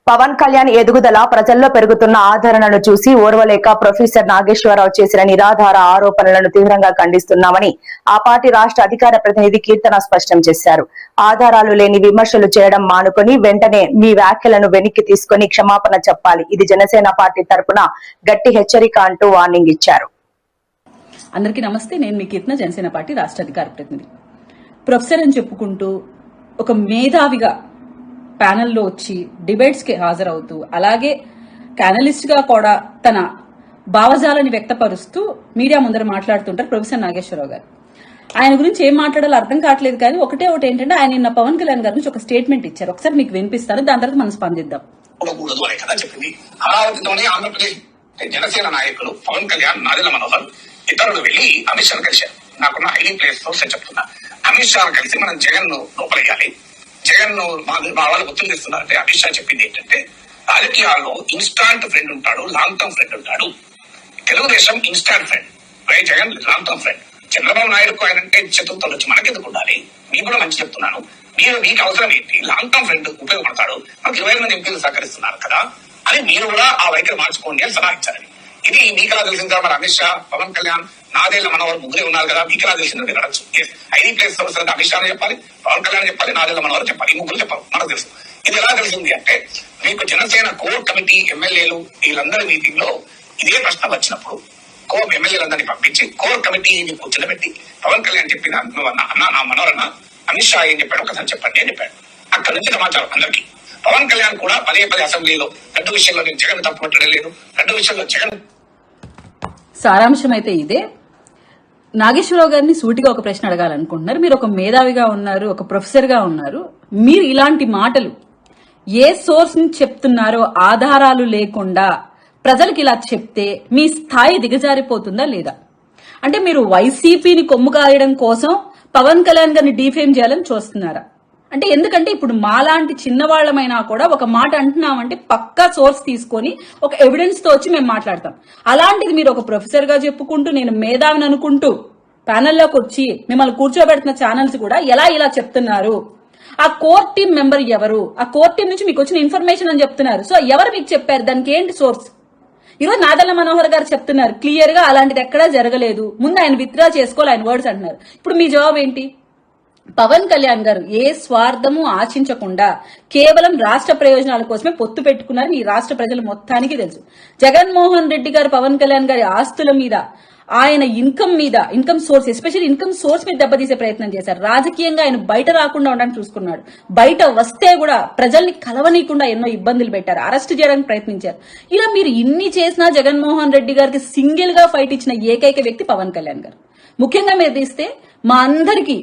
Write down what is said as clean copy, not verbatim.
పవన్ కళ్యాణ్ ఎదుగుదల ప్రజల్లో పెరుగుతున్న ఆదరణను చూసి ఓర్వలేక ప్రొఫెసర్ నాగేశ్వరరావు చేసిన నిరాధార ఆరోపణలను తీవ్రంగా ఖండిస్తున్నామని ఆ పార్టీ రాష్ట్ర అధికార ప్రతినిధి కీర్తన స్పష్టం చేశారు. ఆధారాలు లేని విమర్శలు చేయడం మానుకొని వెంటనే మీ వ్యాఖ్యలను వెనక్కి తీసుకుని క్షమాపణ చెప్పాలి. ఇది జనసేన పార్టీ తరపున గట్టి హెచ్చరిక అంటూ వార్నింగ్ ఇచ్చారు. అందరికీ నమస్తే. నేను మీ కీర్తన, జనసేన పార్టీ రాష్ట్ర అధికార ప్రతినిధి. ప్రొఫెసర్ అని చెప్పుకుంటూ ఒక మేధావిగా ప్యానెల్లో వచ్చి డిబేట్స్ కి హాజరవుతూ అలాగే ప్యానలిస్ట్ గా కూడా తన భావజాలని వ్యక్తపరుస్తూ మీడియా ముందర మాట్లాడుతుంటారు ప్రొఫెసర్ నాగేశ్వరరావు గారు. ఆయన గురించి ఏం మాట్లాడాలో అర్థం కావట్లేదు. కానీ ఒకటి ఏంటంటే ఆయన నిన్న పవన్ కళ్యాణ్ గారి నుంచి ఒక స్టేట్మెంట్ ఇచ్చారు. ఒకసారి మీకు వినిపిస్తాను, దాని తర్వాత మనం స్పందిద్దాం. జనసేన నాయకులు పవన్ కళ్యాణ్, నాదెళ్ల మనోహర్ ఇతరులు వెళ్లి అమిత్ షాను కలిశారు. నాకున్న హైలీ ప్లేస్ సోర్స్ చెప్తున్నా. అమిత్ షాను కలిసి మనం జగన్ ను లోపలేయాలి, జగన్ ను మా వాళ్ళు ఒత్తిడి తెస్తున్నారంటే అమిత్ షా చెప్పింది ఏంటంటే రాజకీయాల్లో ఇన్స్టాంట్ ఫ్రెండ్ ఉంటాడు, లాంగ్ టర్మ్ ఫ్రెండ్ ఉంటాడు. Telugu Desam instant friend, Jagan long term friend. Chandrababu నాయుడుకు ఆయన అంటే చతుర్థులు వచ్చి మనకెందుకు ఉండాలి? మీకు కూడా మంచి చెప్తున్నాను. మీకు అవసరం ఏంటి? లాంగ్ టర్మ్ ఫ్రెండ్ ఉపయోగపడతాడు. మనకు 20 మంది ఎంపీలు సహకరిస్తున్నారు కదా అని మీరు కూడా ఆ వైఖరి మార్చుకోండి అని సలహా ఇచ్చారని. ఇది మీకెలా తెలిసిందా? మరి అమిత్ షా, పవన్ కళ్యాణ్, నాదేళ్ల మనోహర్ ముగ్గురే ఉన్నారు కదా, మీకెలా తెలిసిందని అడగచ్చు. ఐడీ ప్లేస్ సమస్య అమిత్ షా చెప్పాలి, పవన్ కళ్యాణ్ చెప్పాలి, నాదేళ్ల మనోహర్ చెప్పాలి. ఈ ముగ్గురు చెప్పాలి. మనకు తెలుసు. ఇది ఎలా తెలిసింది అంటే మీకు జనసేన కోర్ కమిటీ ఎమ్మెల్యేలు వీళ్ళందరి మీటింగ్ లో ఇదే ప్రశ్న వచ్చినప్పుడు కోర్ ఎమ్మెల్యేలందరినీ పంపించి కోర్ కమిటీని కూర్చోబెట్టి పవన్ కళ్యాణ్ చెప్పిన అన్న నా మనోహరన్న అమిత్ షా ఏం చెప్పాడు ఒకసారి చెప్పండి అని చెప్పాడు. అక్కడ నుంచి సమాచారం అందరికీ. పవన్ కళ్యాణ్ కూడా పదే అసెంబ్లీలో లడ్డు విషయంలో నేను జగన్ తప్పుపట్టడం లేదు, లడ్డు విషయంలో జగన్. సారాంశం అయితే ఇదే. నాగేశ్వరరావు గారిని సూటిగా ఒక ప్రశ్న అడగాలనుకుంటున్నారు. మీరు ఒక మేధావిగా ఉన్నారు, ఒక ప్రొఫెసర్ గా ఉన్నారు. మీరు ఇలాంటి మాటలు ఏ సోర్స్ నుంచి చెప్తున్నారో ఆధారాలు లేకుండా ప్రజలకు ఇలా చెప్తే మీ స్థాయి దిగజారిపోతుందా లేదా? అంటే మీరు వైసీపీని కొమ్ము కాయడం కోసం పవన్ కళ్యాణ్ గారిని డీఫేమ్ చేయాలని చూస్తున్నారా? అంటే ఎందుకంటే ఇప్పుడు మాలాంటి చిన్నవాళ్లమైనా కూడా ఒక మాట అంటున్నామంటే పక్కా సోర్స్ తీసుకొని ఒక ఎవిడెన్స్ తో వచ్చి మేము మాట్లాడతాం. అలాంటిది మీరు ఒక ప్రొఫెసర్ గా చెప్పుకుంటూ నేను మేధావిని అనుకుంటూ ప్యానెల్లోకి వచ్చి మిమ్మల్ని కూర్చోబెడుతున్న ఛానల్స్ కూడా ఇలా చెప్తున్నారు. ఆ కోర్ టీం మెంబర్ ఎవరు? ఆ కోర్ టీం నుంచి మీకు వచ్చిన ఇన్ఫర్మేషన్ అని చెప్తున్నారు. సో ఎవరు మీకు చెప్పారు? దానికి ఏంటి సోర్స్? ఈరోజు నాదెళ్ల మనోహర్ గారు చెప్తున్నారు క్లియర్ గా అలాంటిది ఎక్కడా జరగలేదు, ముందు ఆయన విత్డ్రా చేసుకోవాలి, ఆయన వర్డ్స్ అంటున్నారు. ఇప్పుడు మీ జవాబు ఏంటి? పవన్ కళ్యాణ్ గారు ఏ స్వార్థము ఆశించకుండా కేవలం రాష్ట్ర ప్రయోజనాల కోసమే పొత్తు పెట్టుకున్నారని ఈ రాష్ట్ర ప్రజలు మొత్తానికి తెలుసు. జగన్మోహన్ రెడ్డి గారు పవన్ కళ్యాణ్ గారి ఆస్తుల మీద, ఆయన income source, especially income source మీద దెబ్బతీసే ప్రయత్నం చేశారు. రాజకీయంగా ఆయన బయట రాకుండా ఉండడానికి చూసుకున్నాడు. బయట వస్తే కూడా ప్రజల్ని కలవనీయకుండా ఎన్నో ఇబ్బందులు పెట్టారు, అరెస్ట్ చేయడానికి ప్రయత్నించారు. ఇలా మీరు ఇన్ని చేసినా జగన్మోహన్ రెడ్డి గారికి సింగిల్ గా ఫైట్ ఇచ్చిన ఏకైక వ్యక్తి పవన్ కళ్యాణ్ గారు. ముఖ్యంగా మీరు తీస్తే మా అందరికీ